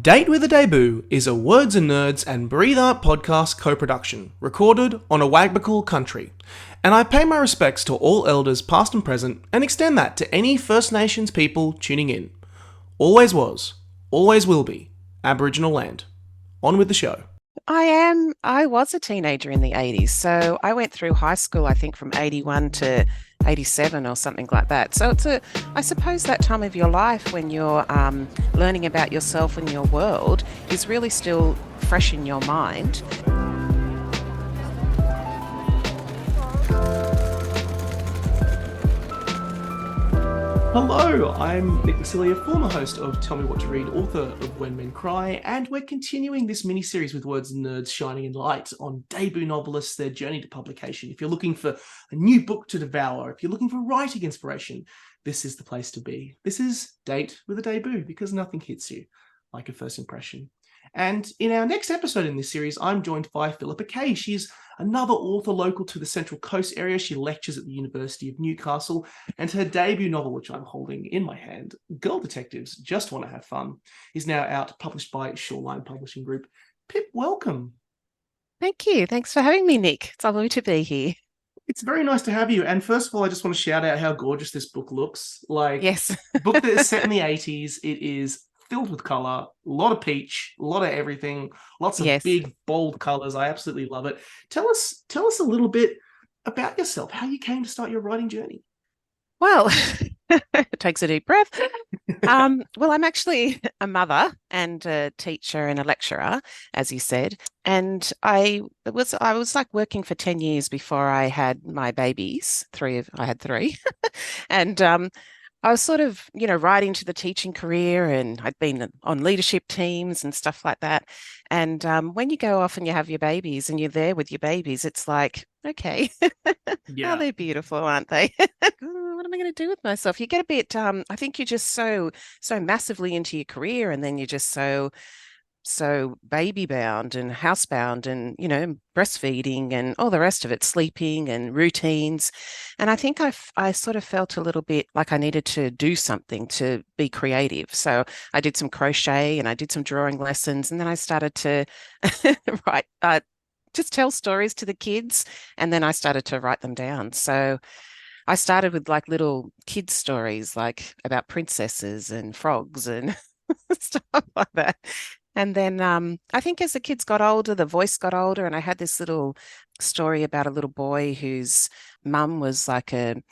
Date with a Debut is a Words and Nerds and Breathe Art podcast co-production, recorded on a Wagbical country. And I pay my respects to all elders past and present, and extend that to any First Nations people tuning in. Always was, always will be, Aboriginal land. On with the show. I was a teenager in the 80s, so I went through high school, I think from 81 to 87 or something like that. So I suppose that time of your life when you're learning about yourself and your world is really still fresh in your mind. Hello, I'm Nick Wasiliev, former host of Tell Me What to Read, author of When Men Cry, and we're continuing this miniseries with Words and Nerds shining a light on debut novelists, their journey to publication. If you're looking for a new book to devour, if you're looking for writing inspiration, this is the place to be. This is Date with a Debut, because nothing hits you like a first impression. And in our next episode in this series, I'm joined by Philippa Kaye. She's another author local to the Central Coast area. She lectures at the University of Newcastle, and her debut novel, which I'm holding in my hand, Girl Detectives Just Want to Have Fun, is now out, published by Shoreline Publishing Group. Pip, welcome. Thank you. Thanks for having me, Nick. It's lovely to be here. It's very nice to have you. And first of all, I just want to shout out how gorgeous this book looks. Yes. Book that is set in the 80s. It is filled with colour, a lot of peach, a lot of everything, lots of big, bold colours. I absolutely love it. Tell us a little bit about yourself, how you came to start your writing journey. Well, it takes a deep breath. Well, I'm actually a mother and a teacher and a lecturer, as you said. And I was like working for 10 years before I had my babies. I had three. And I was sort of, right into the teaching career, and I'd been on leadership teams and stuff like that. And when you go off and you have your babies and you're there with your babies, it's like, okay, oh, they're beautiful, aren't they? What am I going to do with myself? You get a bit, I think you're just so massively into your career, and then you're just so baby bound and housebound and, breastfeeding and all the rest of it, sleeping and routines. And I think I sort of felt a little bit like I needed to do something to be creative. So I did some crochet and I did some drawing lessons, and then I started to just tell stories to the kids, and then I started to write them down. So I started with like little kids stories, like about princesses and frogs and stuff like that. And then I think as the kids got older, the voice got older, and I had this little story about a little boy whose mum was like he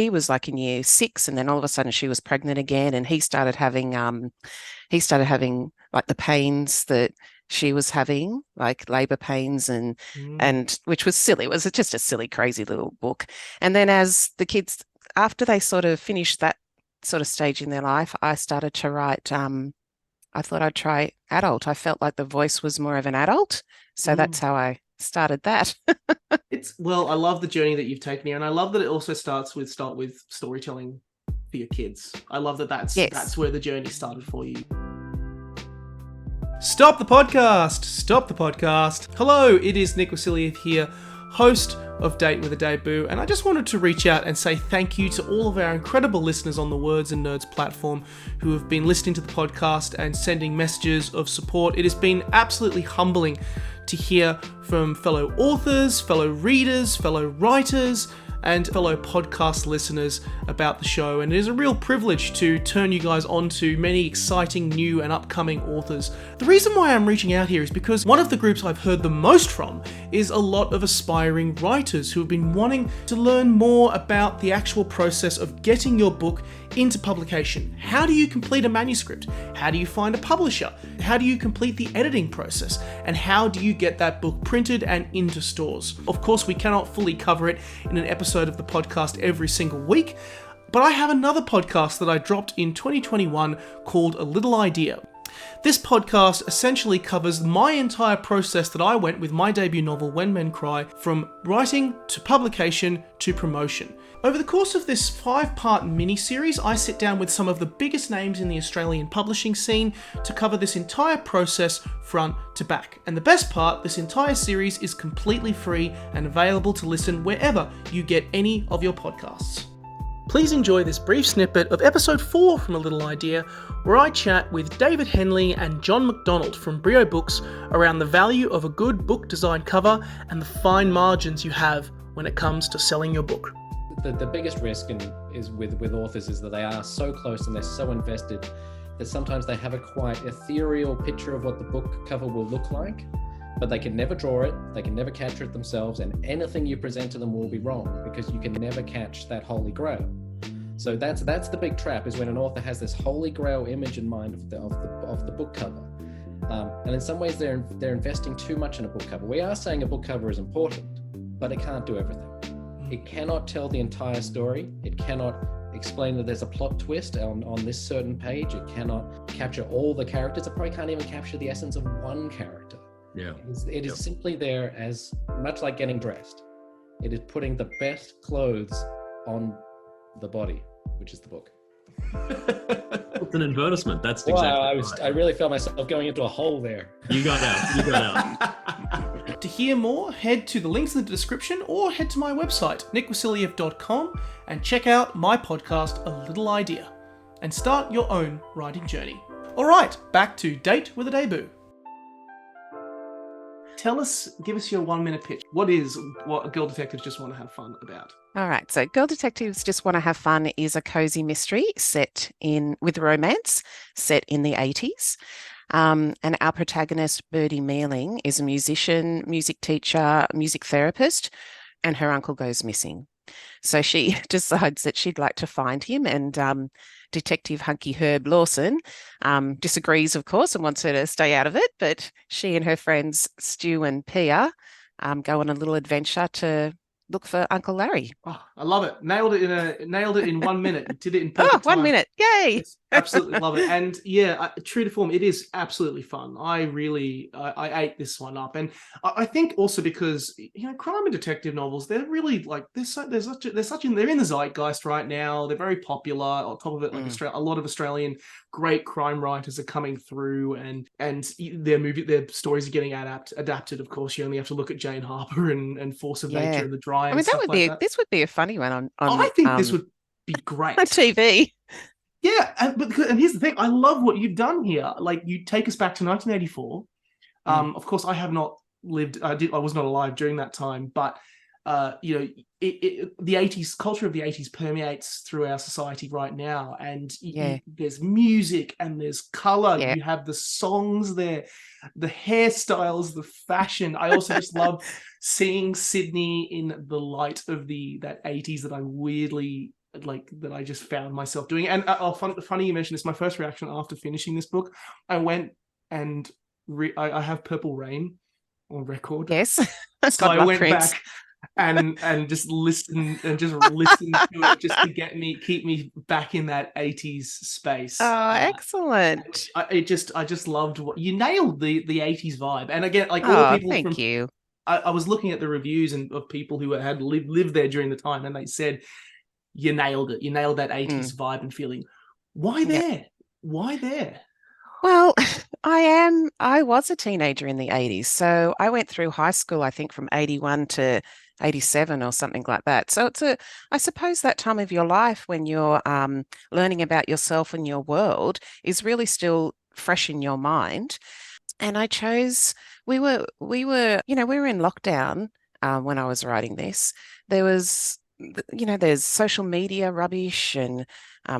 was like in year 6, and then all of a sudden she was pregnant again, and he started having like the pains that she was having, like labor pains, and which was silly. It was just a silly, crazy little book. And then as the kids, after they sort of finished that sort of stage in their life, I started to write. I thought I'd try adult. I felt like the voice was more of an adult. So that's how I started that. I love the journey that you've taken here. And I love that it also start with storytelling for your kids. I love that that's where the journey started for you. Stop the podcast. Stop the podcast. Hello, it is Nick Wasiliev here, host of Date with a Debut, and I just wanted to reach out and say thank you to all of our incredible listeners on the Words and Nerds platform who have been listening to the podcast and sending messages of support. It has been absolutely humbling to hear from fellow authors, fellow readers, fellow writers, and fellow podcast listeners about the show, and it is a real privilege to turn you guys on to many exciting new and upcoming authors. The reason why I'm reaching out here is because one of the groups I've heard the most from is a lot of aspiring writers who have been wanting to learn more about the actual process of getting your book into publication. How do you complete a manuscript? How do you find a publisher? How do you complete the editing process? And how do you get that book printed and into stores? Of course, we cannot fully cover it in an episode of the podcast every single week, but I have another podcast that I dropped in 2021 called A Little Idea. This podcast essentially covers my entire process that I went with my debut novel, When Men Cry, from writing to publication to promotion. Over the course of this 5-part mini-series, I sit down with some of the biggest names in the Australian publishing scene to cover this entire process front to back. And the best part, this entire series is completely free and available to listen wherever you get any of your podcasts. Please enjoy this brief snippet of episode 4 from A Little Idea, where I chat with David Henley and John McDonald from Brio Books around the value of a good book design cover and the fine margins you have when it comes to selling your book. The biggest risk is with authors is that they are so close and they're so invested that sometimes they have a quite ethereal picture of what the book cover will look like, but they can never draw it, they can never capture it themselves, and anything you present to them will be wrong because you can never catch that holy grail. So that's the big trap, is when an author has this holy grail image in mind of the book cover. And in some ways they're investing too much in a book cover. We are saying a book cover is important, but it can't do everything. It cannot tell the entire story. It cannot explain that there's a plot twist on this certain page. It cannot capture all the characters. It probably can't even capture the essence of one character. Yeah. It is simply there as much like getting dressed. It is putting the best clothes on the body, which is the book. It's an advertisement. That's exactly right. I really felt myself going into a hole there. You got out. To hear more, head to the links in the description or head to my website, nickwasiliev.com, and check out my podcast, A Little Idea, and start your own writing journey. All right, back to Date with a Debut. Give us your 1 minute pitch. What Girl Detectives Just Want to Have Fun about? All right. So Girl Detectives Just Want to Have Fun is a cozy mystery with romance set in the 80s. And our protagonist, Birdie Mealing, is a musician, music teacher, music therapist, and her uncle goes missing. So she decides that she'd like to find him, and Detective Hunky Herb Lawson disagrees, of course, and wants her to stay out of it. But she and her friends Stu and Pia go on a little adventure to look for Uncle Larry. Oh, I love it. Nailed it in 1 minute. Did it in perfect time. 1 minute. Yay. Yes, absolutely love it. And yeah, true to form, it is absolutely fun. I ate this one up. And I think also because, crime and detective novels, they're really like, they're in the zeitgeist right now. They're very popular. On top of it, like a lot of Australian great crime writers are coming through, and their stories are getting adapted. Of course, you only have to look at Jane Harper and Force of Nature and The Dry. I mean, this would be a funny one on I think this would be great on TV. Yeah, and here's the thing: I love what you've done here. Like, you take us back to 1984. Of course, I have not lived. I was not alive during that time, but the 80s culture of the 80s permeates through our society right now, and there's music and there's color. You have the songs there, the hairstyles, the fashion. I also just love seeing Sydney in the light of that 80s that I weirdly that I just found myself doing. And funny you mentioned this. My first reaction after finishing this book, I went and I have Purple Rain on record. Yes, so I went back and just listened to it just to keep me back in that 80s space. Oh, excellent! I just loved what you nailed the 80s vibe. And again, like all the people thank you. I was looking at the reviews of people who had lived there during the time, and they said, you nailed it. You nailed that 80s vibe and feeling. Why there? Yep. Why there? Well, I was a teenager in the 80s. So I went through high school, I think, from 81 to 87 or something like that. So I suppose that time of your life when you're learning about yourself and your world is really still fresh in your mind. And I chose, we were in lockdown when I was writing this. There was, there's social media rubbish and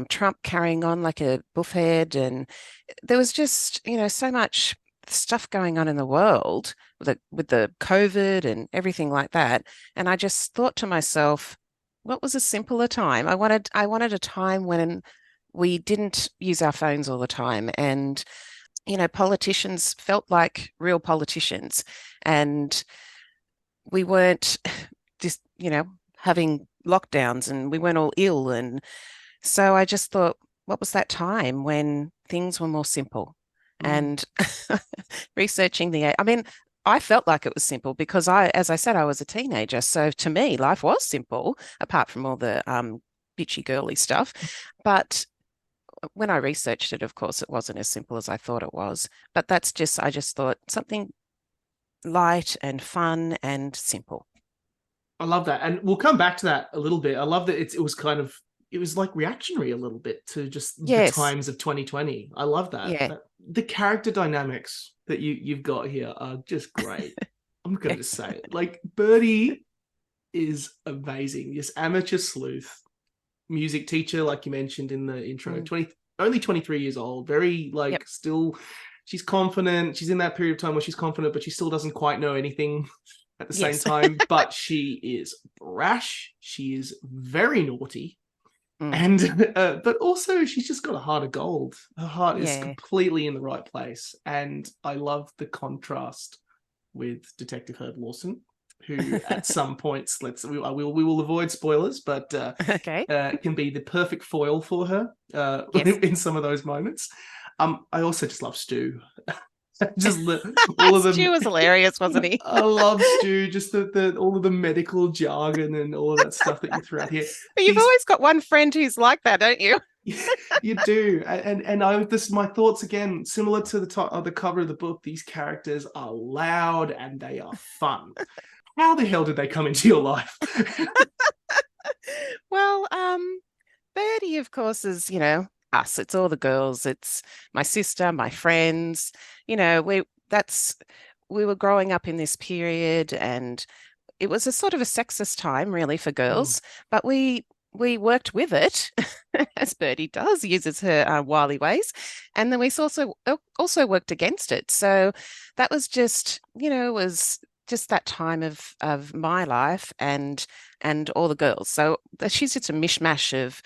Trump carrying on like a buffhead, and there was just, so much stuff going on in the world with the COVID and everything like that. And I just thought to myself, what was a simpler time? I wanted a time when we didn't use our phones all the time, and politicians felt like real politicians, and we weren't just having lockdowns, and we weren't all ill. And so I just thought, what was that time when things were more simple? And researching I felt like it was simple because as I said, I was a teenager. So to me, life was simple, apart from all the bitchy girly stuff. But when I researched it, of course, it wasn't as simple as I thought it was. But I just thought something light and fun and simple. I love that. And we'll come back to that a little bit. I love that it was kind of it was like reactionary a little bit to just the Yes. times of 2020. I love that. Yeah. The character dynamics that you've got here are just great. I'm gonna just say it. Like Birdie is amazing. This amateur sleuth, music teacher, like you mentioned in the intro, only 23 years old, very like still, she's confident. She's in that period of time where she's confident, but she still doesn't quite know anything at the same time. But she is brash. She is very naughty. And but also she's just got a heart of gold. Her heart is completely in the right place. And I love the contrast with Detective Herb Lawson, who at some points, we will avoid spoilers, but can be the perfect foil for her in some of those moments. I also just love Stu. Just all of them. Stu was hilarious, wasn't he? I love Stu. Just the all of the medical jargon and all of that stuff that you threw out here. But you've always got one friend who's like that, don't you? You do, and this is my thoughts again, similar to the cover of the book. These characters are loud and they are fun. How the hell did they come into your life? Well, Birdie, of course, is, us. It's all the girls. It's my sister, my friends. We were growing up in this period, and it was a sort of a sexist time, really, for girls. But we worked with it, as Birdie does, uses her wily ways, and then we also worked against it. So that was just, was just that time of my life and all the girls. So she's just a mishmash of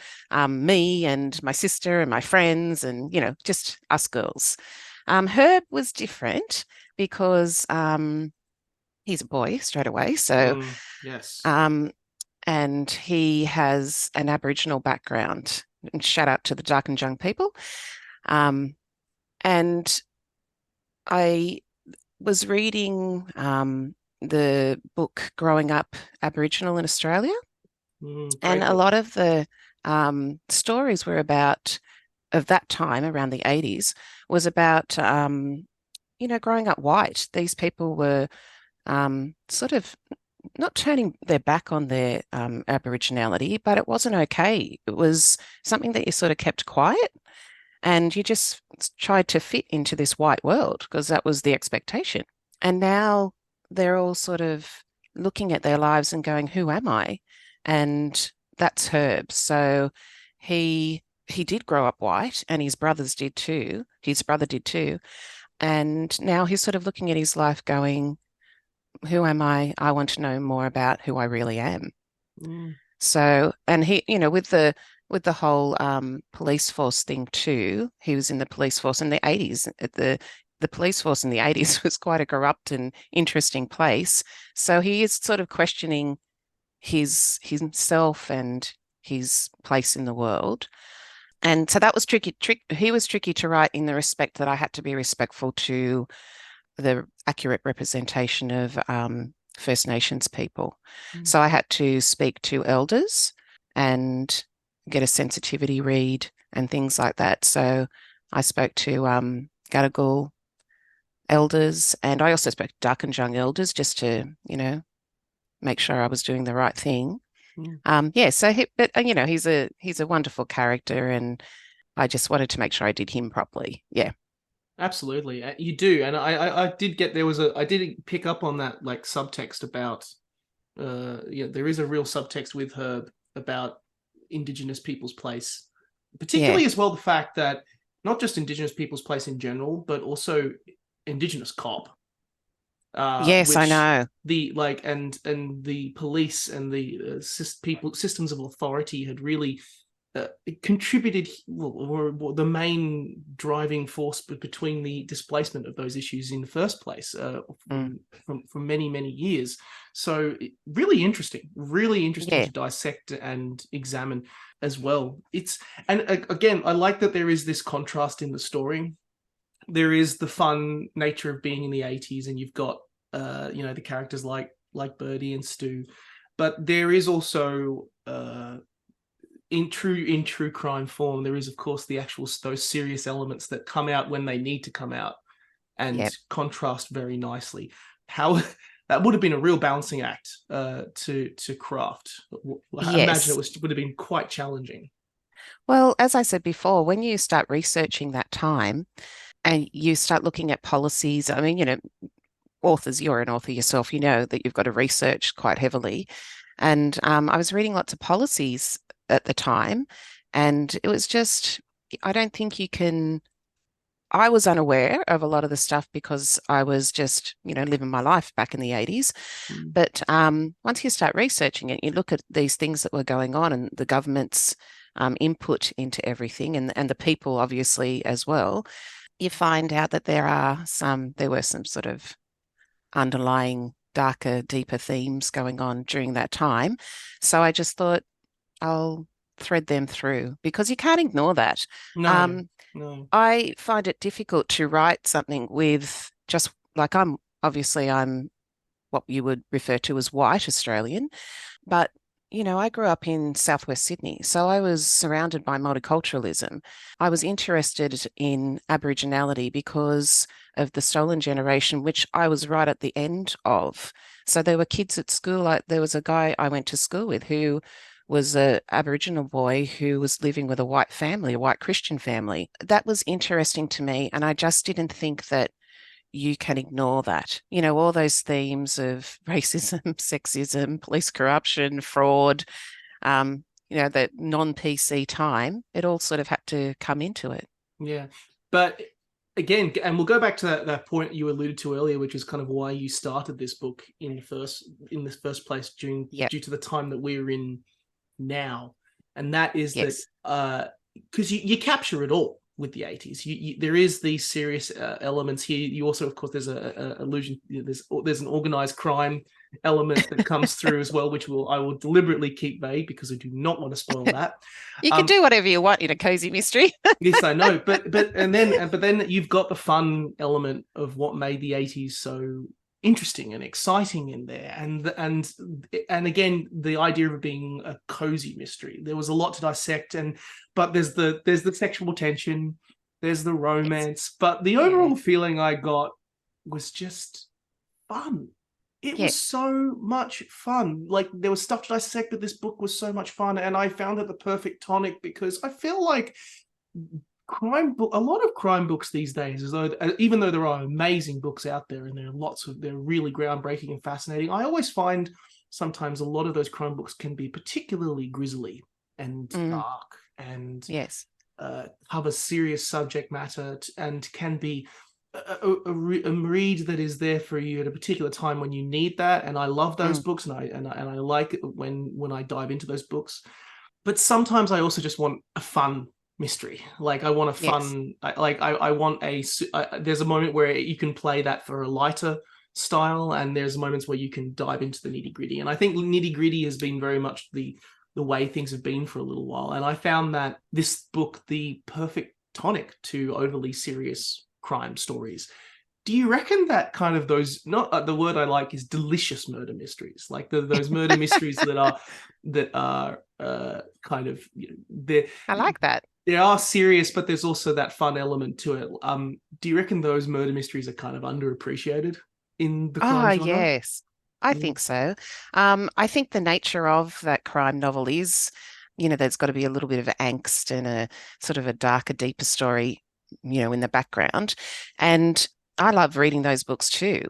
me and my sister and my friends and, just us girls. Herb was different because he's a boy straight away. So yes. And he has an Aboriginal background. And shout out to the Dark and Jung people. And I was reading the book Growing Up Aboriginal in Australia, and a lot of the stories were of that time around the 80s was about growing up white. These people were sort of not turning their back on their Aboriginality, but it wasn't okay. It was something that you sort of kept quiet. And you just tried to fit into this white world because that was the expectation. And now they're all sort of looking at their lives and going, who am I? And that's Herb. So he did grow up white, and his brothers did too. His brother did too. And now he's sort of looking at his life going, who am I? I want to know more about who I really am. So, and he, with the whole police force thing too, he was in the police force in the 80s. The police force in the 80s was quite a corrupt and interesting place. So he is sort of questioning himself and his place in the world. And so that was tricky. He was tricky to write in the respect that I had to be respectful to the accurate representation of First Nations people. So I had to speak to elders and get a sensitivity read and things like that. So I spoke to Gadigal elders, and I also spoke to Dark and Jung elders just to, make sure I was doing the right thing. So he's a wonderful character, and I just wanted to make sure I did him properly. Yeah. Absolutely, you do, and I did get I did pick up on that like subtext about there is a real subtext with Herb about Indigenous people's place, particularly as well the fact that not just Indigenous people's place in general, but also Indigenous cop. Yes, I know. And the police and the systems of authority had really contributed, or the main driving force between the displacement of those issues in the first place from many years. So really interesting to dissect and examine as well. Again, I like that there is this contrast in the story. There is the fun nature of being in the 80s, and you've got the characters like Birdie and Stu, but there is also in true crime form, there is of course those serious elements that come out when they need to come out and contrast very nicely. How that would have been a real balancing act to craft. I imagine Yes. would have been quite challenging. Well, as I said before, when you start researching that time and you start looking at policies, I mean, authors, you're an author yourself, you know that you've got to research quite heavily. And I was reading lots of policies at the time, and it was just, I don't think you can. I was unaware of a lot of the stuff because I was just, living my life back in the 80s. Mm. But once you start researching it, you look at these things that were going on and the government's input into everything and the people, obviously, as well. You find out that there were some sort of underlying darker, deeper themes going on during that time. So I just thought I'll thread them through because you can't ignore that. No, no. I find it difficult to write something with just like I'm what you would refer to as white Australian, but I grew up in southwest Sydney, so I was surrounded by multiculturalism. I was interested in Aboriginality because of the stolen generation, which I was right at the end of. So there were kids at school. There was a guy I went to school with who was an Aboriginal boy who was living with a white family, a white Christian family. That was interesting to me, and I just didn't think that you can ignore that. All those themes of racism, sexism, police corruption, fraud, that non-PC time, it all sort of had to come into it. Yeah. But again, and we'll go back to that point you alluded to earlier, which is kind of why you started this book in the first place due to the time that we're in now. And that is that because you capture it all with the 80s. There is these serious elements here. You also, of course, there's a allusion. There's an organized crime element that comes through as well, which I will deliberately keep vague because I do not want to spoil that. You can do whatever you want in a cozy mystery. Yes, I know, but then you've got the fun element of what made the 80s so interesting and exciting in there, and again the idea of it being a cozy mystery. There was a lot to dissect, but there's the sexual tension, there's the romance, but the overall feeling I got was just fun. It was so much fun. Like, there was stuff to dissect, but this book was so much fun, and I found it the perfect tonic because I feel like a lot of crime books these days, even though there are amazing books out there and they're really groundbreaking and fascinating, I always find sometimes a lot of those crime books can be particularly grisly and dark and cover serious subject matter and can be a read that is there for you at a particular time when you need that. And I love those books, and I like it when I dive into those books. But sometimes I also just want a fun mystery. Like, I want a fun, I want there's a moment where you can play that for a lighter style, and there's moments where you can dive into the nitty gritty. And I think nitty gritty has been very much the way things have been for a little while. And I found that this book the perfect tonic to overly serious crime stories. Do you reckon that kind of those, not the word I like is delicious murder mysteries, like those murder mysteries that are kind of, I like that. They are serious, but there's also that fun element to it. Do you reckon those murder mysteries are kind of underappreciated in the crime genre? Yes, I think so. I think the nature of that crime novel is, there's got to be a little bit of angst and a sort of a darker, deeper story, in the background. And I love reading those books too.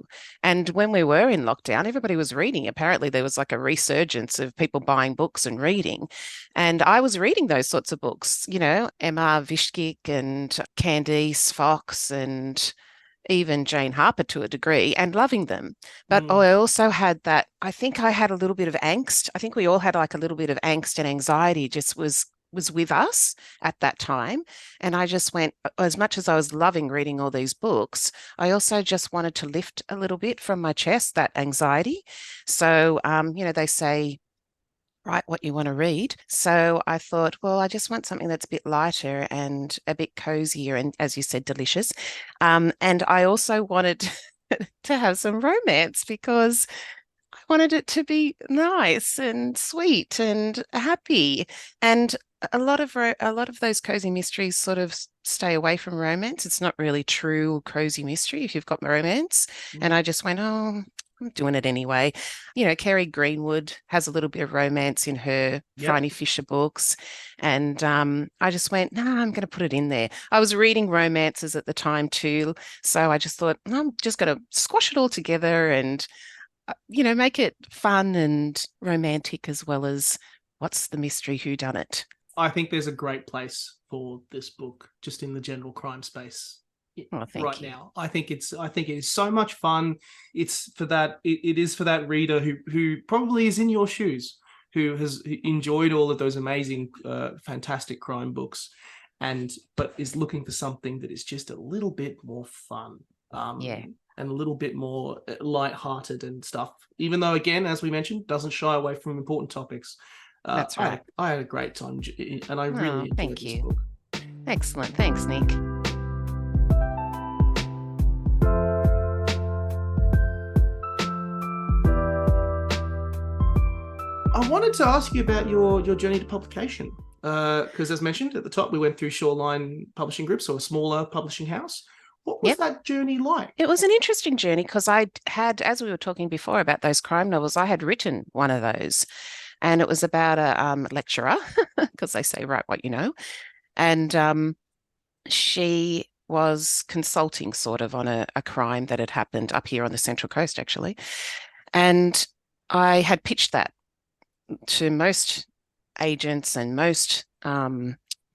And when we were in lockdown, everybody was reading. Apparently, there was like a resurgence of people buying books and reading. And I was reading those sorts of books, M.R. Vishkik and Candice Fox and even Jane Harper to a degree, and loving them. But I also had I think I had a little bit of angst. I think we all had like a little bit of angst and anxiety just was with us at that time. And I just went, as much as I was loving reading all these books, I also just wanted to lift a little bit from my chest, that anxiety. So, they say, write what you want to read. So I thought, well, I just want something that's a bit lighter and a bit cozier and, as you said, delicious. And I also wanted to have some romance because I wanted it to be nice and sweet and happy. And a lot of those cozy mysteries sort of stay away from romance. It's not really true cozy mystery if you've got romance. And I just went, oh, I'm doing it anyway. Kerry Greenwood has a little bit of romance in her Phryne Fisher books. And I just went, no, I'm going to put it in there. I was reading romances at the time too. So I just thought, I'm just going to squash it all together and, make it fun and romantic as well as what's the mystery, whodunit. I think there's a great place for this book just in the general crime space. Thank you. Now, I think it is so much fun. It's for that. It is for that reader who probably is in your shoes, who has enjoyed all of those amazing, fantastic crime books, but is looking for something that is just a little bit more fun. And a little bit more lighthearted and stuff. Even though, again, as we mentioned, doesn't shy away from important topics. That's right. I had a great time, and I really enjoyed this book. Excellent. Thanks, Nick. I wanted to ask you about your journey to publication, because as mentioned at the top, we went through Shoreline Publishing Group, so a smaller publishing house. What was that journey like? It was an interesting journey because I had, as we were talking before about those crime novels, I had written one of those, and it was about a lecturer, because they say write what you know, and she was consulting sort of on a crime that had happened up here on the Central Coast, actually, and I had pitched that to most agents and most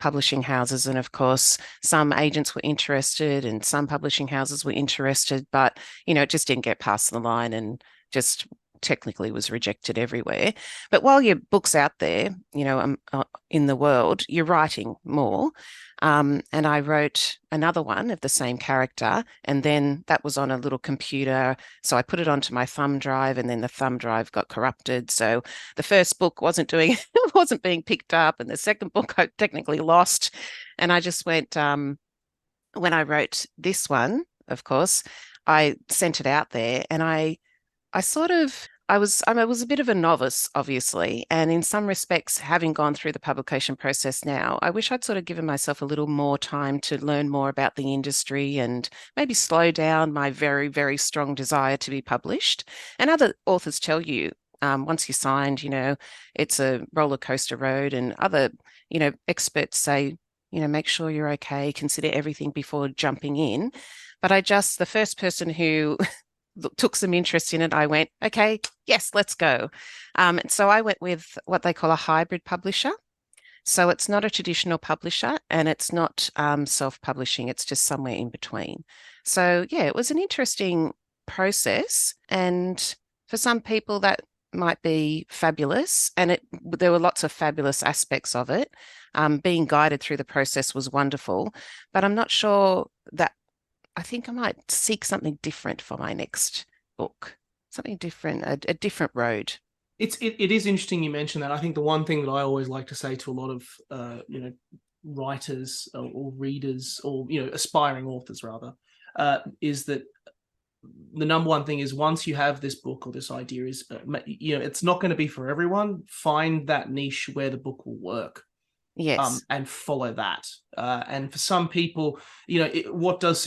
publishing houses. And of course, some agents were interested and some publishing houses were interested, but, it just didn't get past the line and just technically was rejected everywhere. But while your book's out there, in the world, you're writing more. And I wrote another one of the same character, and then that was on a little computer. So I put it onto my thumb drive, and then the thumb drive got corrupted. So the first book wasn't being picked up, and the second book I technically lost. And I just went, when I wrote this one, of course, I sent it out there, and I was a bit of a novice, obviously, and in some respects, having gone through the publication process now, I wish I'd sort of given myself a little more time to learn more about the industry and maybe slow down my very, very strong desire to be published. And other authors tell you, once you're signed, it's a roller coaster road, and other, experts say, make sure you're okay, consider everything before jumping in. But the first person who took some interest in it, I went, okay, yes, let's go. And so I went with what they call a hybrid publisher. So it's not a traditional publisher, and it's not self-publishing. It's just somewhere in between. So yeah, it was an interesting process. And for some people that might be fabulous. And there were lots of fabulous aspects of it. Being guided through the process was wonderful, but I'm not sure that I think I might seek something different for my next book, something different, a different road. It is interesting you mentioned that. I think the one thing that I always like to say to a lot of writers or readers or aspiring authors rather is that the number one thing is, once you have this book or this idea, is it's not going to be for everyone. Find that niche where the book will work. Yes. And follow that. And for some people, what does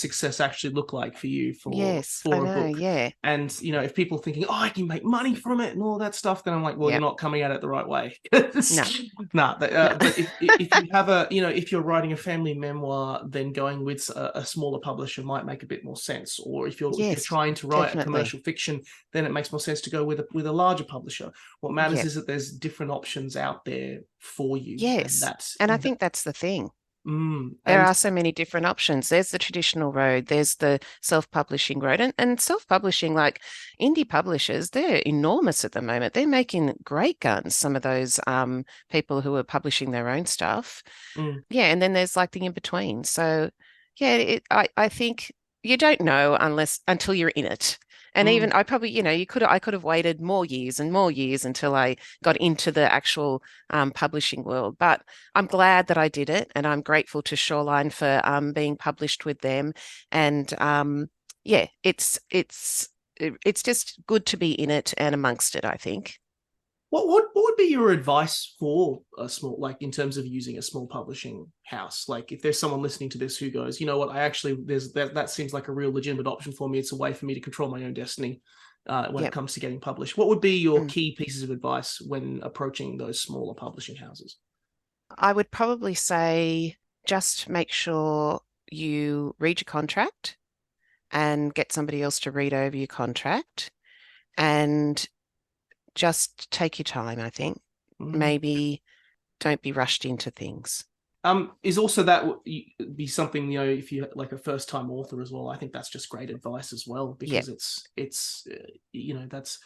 success actually look like for you for a book? Yeah. And if people are thinking, I can make money from it and all that stuff, then I'm like, well, You're not coming at it the right way. No. But if you have if you're writing a family memoir, then going with a smaller publisher might make a bit more sense. Or if you're trying to write a commercial fiction, then it makes more sense to go with a larger publisher. What matters is that there's different options out there for you. Yes. And I think that's the thing. There are so many different options. There's the traditional road, there's the self-publishing road, and self-publishing, like indie publishers, they're enormous at the moment. They're making great guns, some of those people who are publishing their own stuff. And then there's like the in-between. So I think you don't know until you're in it. And even I probably, I could have waited more years and more years until I got into the actual publishing world. But I'm glad that I did it, and I'm grateful to Shoreline for being published with them. And it's just good to be in it and amongst it, I think. What would be your advice for a small, like in terms of using a small publishing house? Like if there's someone listening to this who goes, you know what, I actually that seems like a real legitimate option for me. It's a way for me to control my own destiny when it comes to getting published. What would be your key pieces of advice when approaching those smaller publishing houses? I would probably say just make sure you read your contract and get somebody else to read over your contract, and just take your time, I think. Maybe don't be rushed into things. Is also that be something, you know, if you like a first time author as well, I think that's just great advice as well, because it's you know, that's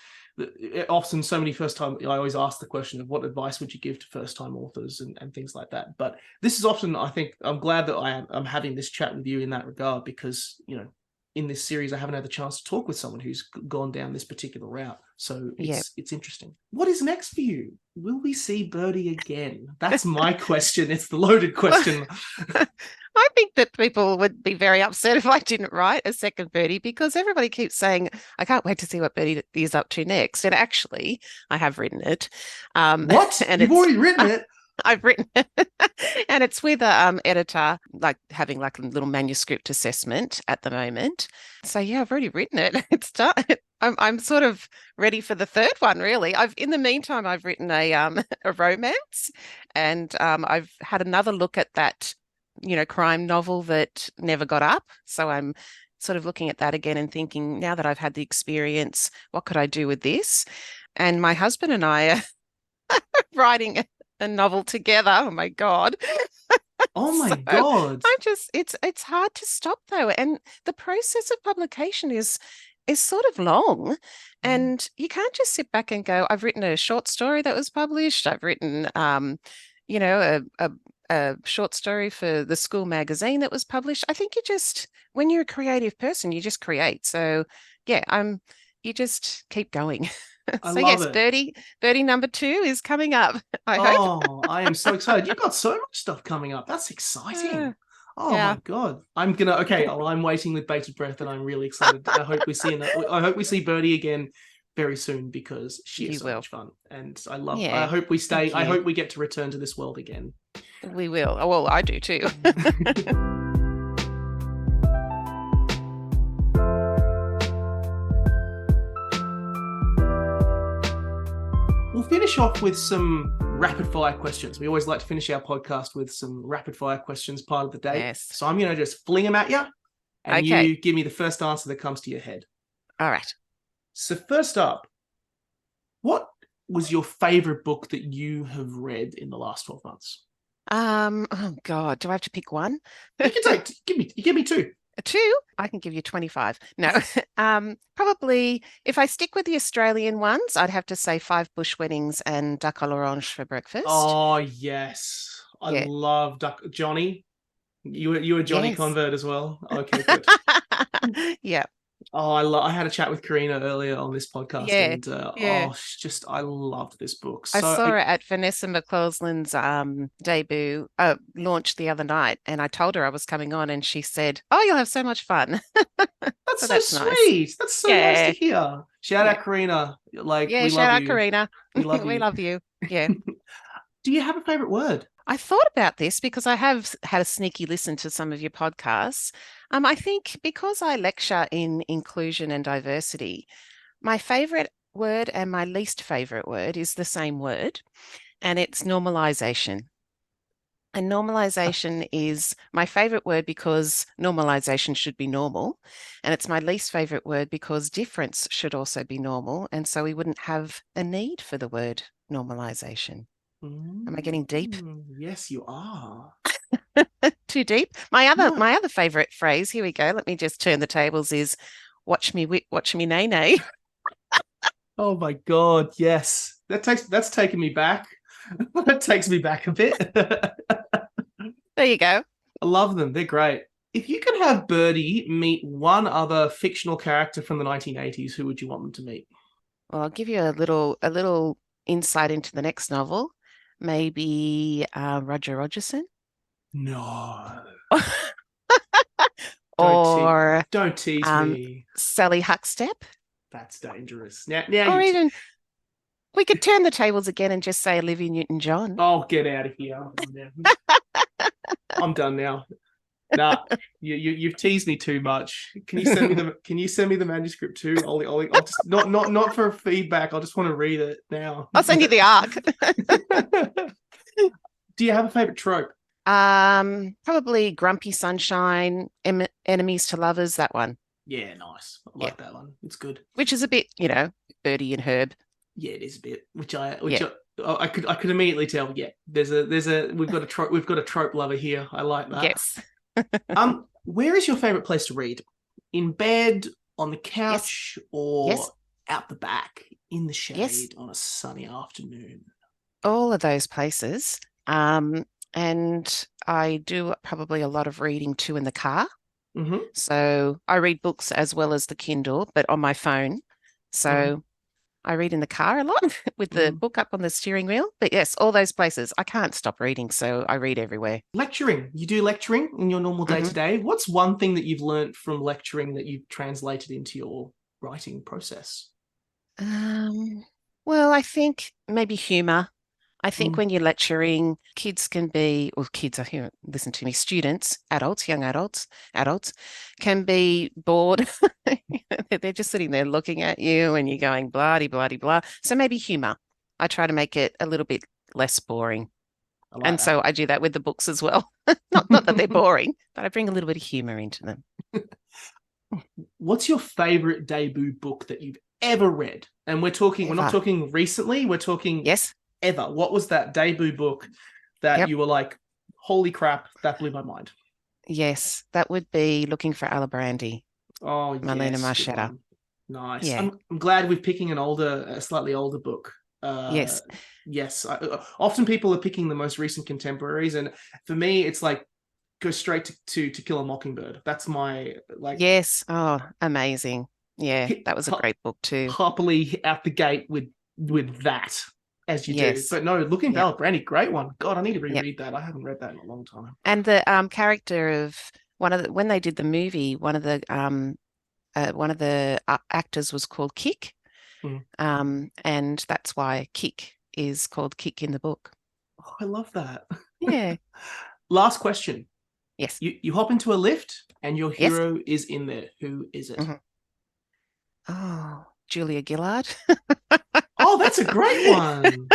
often so many first time, I always ask the question of what advice would you give to first time authors and things like that. But this is often, I think, I'm glad that I'm having this chat with you in that regard, because, you know, in this series, I haven't had the chance to talk with someone who's gone down this particular route. So it's interesting. What is next for you? Will we see Birdie again? That's my question. It's the loaded question. I think that people would be very upset if I didn't write a second Birdie, because everybody keeps saying, I can't wait to see what Birdie is up to next. And actually, I have written it. What? And you've already written it? I've written it. And it's with a editor, like having like a little manuscript assessment at the moment. So yeah, I've already written it. It's done. I'm sort of ready for the third one, really. In the meantime, I've written a romance, and I've had another look at that, you know, crime novel that never got up. So I'm sort of looking at that again and thinking, now that I've had the experience, what could I do with this? And my husband and I are writing a novel together. Oh my God. Oh my God. It's hard to stop though. And the process of publication is sort of long, and you can't just sit back and go, I've written a short story that was published. I've written, you know, a short story for the school magazine that was published. I think when you're a creative person, you just create. So yeah, you just keep going. So yes, Birdie number 2 is coming up. I hope. I am so excited. You've got so much stuff coming up. That's exciting. My God. I'm waiting with bated breath, and I'm really excited. I hope we see Birdie again very soon, because she is so much fun. And I hope we stay. I hope we get to return to this world again. We will. Oh, well, I do too. We'll finish off with some rapid fire questions. We always like to finish our podcast with some rapid fire questions, part of the day. Yes. So I'm going to just fling them at you, and you give me the first answer that comes to your head. All right. So first up, what was your favorite book that you have read in the last 12 months? Oh God, do I have to pick one? You can give me 2. 2? I can give you 25. No, probably if I stick with the Australian ones, I'd have to say 5 Bush Weddings and Duck à l'Orange for breakfast. Oh yes, I love Duck. Johnny, you a Johnny convert as well? Okay, good. Yeah. Oh, I had a chat with Karina earlier on this podcast, and I loved this book. So, I saw her at Vanessa McCausland's debut launch the other night, and I told her I was coming on, and she said, "Oh, you'll have so much fun." That's so sweet. Nice. That's so nice to hear. Shout out Karina. We shout out you. Karina. We love you. We love you. Yeah. Do you have a favorite word? I thought about this because I have had a sneaky listen to some of your podcasts. I think because I lecture in inclusion and diversity, my favorite word and my least favorite word is the same word, and it's normalization. And normalization is my favorite word because normalization should be normal. And it's my least favorite word because difference should also be normal. And so we wouldn't have a need for the word normalization. Am I getting deep? Yes, you are. Too deep? My other favorite phrase, here we go. Let me just turn the tables, is watch me nay nay. Oh my God, yes. That's taking me back. That takes me back a bit. There you go. I love them. They're great. If you could have Birdie meet one other fictional character from the 1980s, who would you want them to meet? Well, I'll give you a little insight into the next novel. Maybe Roger Rogerson. No. Don't tease me. Sally Huckstep. That's dangerous. Or even We could turn the tables again and just say Olivia Newton-John. Oh, get out of here. I'm done now. Nah, you've teased me too much. Can you send me the manuscript too? I'll just not for feedback. I just want to read it now. I'll send you the arc. Do you have a favorite trope? Probably Grumpy Sunshine, Enemies to Lovers, that one. Yeah, nice. I like that one. It's good. Which is a bit, Birdie and Herb. Yeah, it is a bit. I could immediately tell. Yeah, we've got a trope lover here. I like that. Yes. Where is your favorite place to read? In bed, on the couch, or out the back in the shade on a sunny afternoon? All of those places. And I do probably a lot of reading too in the car. Mm-hmm. So I read books as well as the Kindle, but on my phone. So I read in the car a lot with the book up on the steering wheel. But yes, all those places. I can't stop reading, so I read everywhere. Lecturing. You do lecturing in your normal day-to-day. What's one thing that you've learned from lecturing that you've translated into your writing process? Well, I think maybe humour. I think when you're lecturing, kids can be, or kids are here, listen to me, students, adults, young adults can be bored. They're just sitting there looking at you and you're going blah, blah, blah. So maybe humour. I try to make it a little bit less boring. So I do that with the books as well. not that they're boring, but I bring a little bit of humour into them. What's your favourite debut book that you've ever read? And we're not talking recently, we're talking ever. What was that debut book that you were like, holy crap, that blew my mind? Yes, that would be Looking for Alibrandi. Oh, Marlena Marchetta. Nice. Yeah. I'm glad we're picking a slightly older book. Yes. Often people are picking the most recent contemporaries, and for me, it's like go straight to Kill a Mockingbird. That's my Yes. Oh, amazing. Yeah, that was a great book too. Happily out the gate with that. As you do. But no, Looking for Alibrandi, great one. God, I need to reread that. I haven't read that in a long time. And the character of when they did the movie, one of the actors was called Kick. And that's why Kick is called Kick in the book. Oh, I love that. Yeah. Last question. Yes. You hop into a lift and your hero is in there. Who is it? Oh, Julia Gillard. Oh, that's a great one.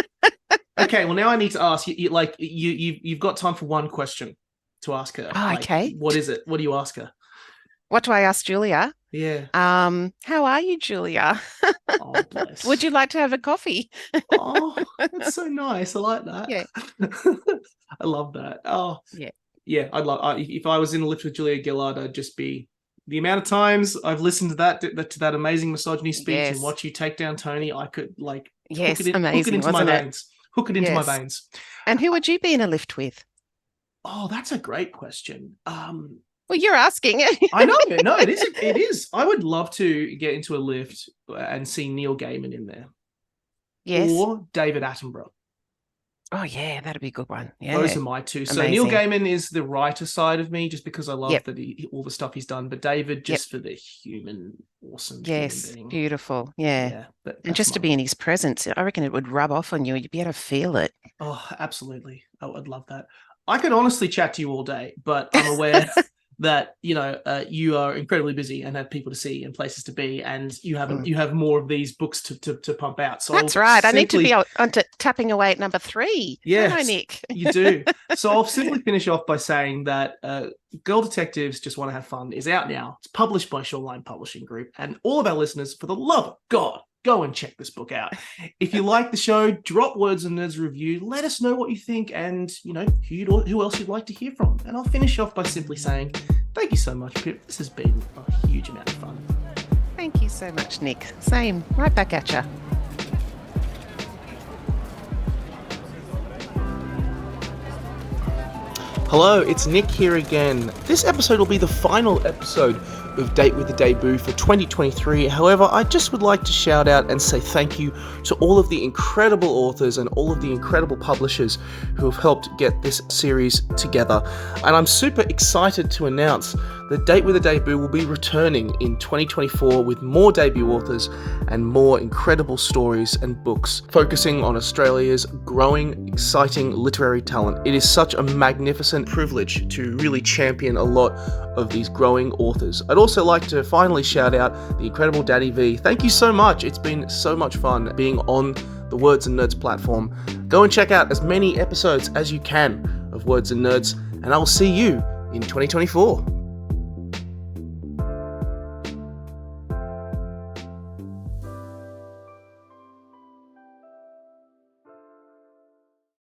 Okay, well now I need to ask you. You've got time for one question to ask her. Oh, okay. What is it? What do you ask her? What do I ask Julia? Yeah. How are you, Julia? Oh, bless. Would you like to have a coffee? Oh, that's so nice. I like that. Yeah. I love that. Oh, yeah. Yeah, if I was in a lift with Julia Gillard, I'd just be. The amount of times I've listened to that amazing misogyny speech and watch you take down Tony, I could hook it into my veins. Hook it into my veins. And who would you be in a lift with? Oh, that's a great question. Well, you're asking. I know. No, it is. It is. I would love to get into a lift and see Neil Gaiman in there. Yes. Or David Attenborough. Oh, yeah, that'd be a good one. Yeah. Those are my two. So Neil Gaiman is the writer side of me, just because I love all the stuff he's done. But David, just for the awesome human being. Beautiful. Yeah. And just to be in his presence, I reckon it would rub off on you. You'd be able to feel it. Oh, absolutely. I'd love that. I could honestly chat to you all day, but I'm aware that you are incredibly busy and have people to see and places to be, and you have more of these books to pump out. So that's right. I need to be on tapping away at number 3. Yes, don't I, Nick? You do. So I'll simply finish off by saying that Girl Detectives Just Want to Have Fun is out now. It's published by Shoreline Publishing Group, and all of our listeners, for the love of God, go and check this book out. If you like the show, drop Words and Nerds review. Let us know what you think, and who else you'd like to hear from. And I'll finish off by simply saying, thank you so much, Pip. This has been a huge amount of fun. Thank you so much, Nick. Same. Right back at you. Hello, it's Nick here again. This episode will be the final episode of Date with the Debut for 2023. However, I just would like to shout out and say thank you to all of the incredible authors and all of the incredible publishers who have helped get this series together. And I'm super excited to announce the Date with a Debut will be returning in 2024 with more debut authors and more incredible stories and books focusing on Australia's growing, exciting literary talent. It is such a magnificent privilege to really champion a lot of these growing authors. I'd also like to finally shout out the incredible Dani V. Thank you so much. It's been so much fun being on the Words and Nerds platform. Go and check out as many episodes as you can of Words and Nerds, and I will see you in 2024.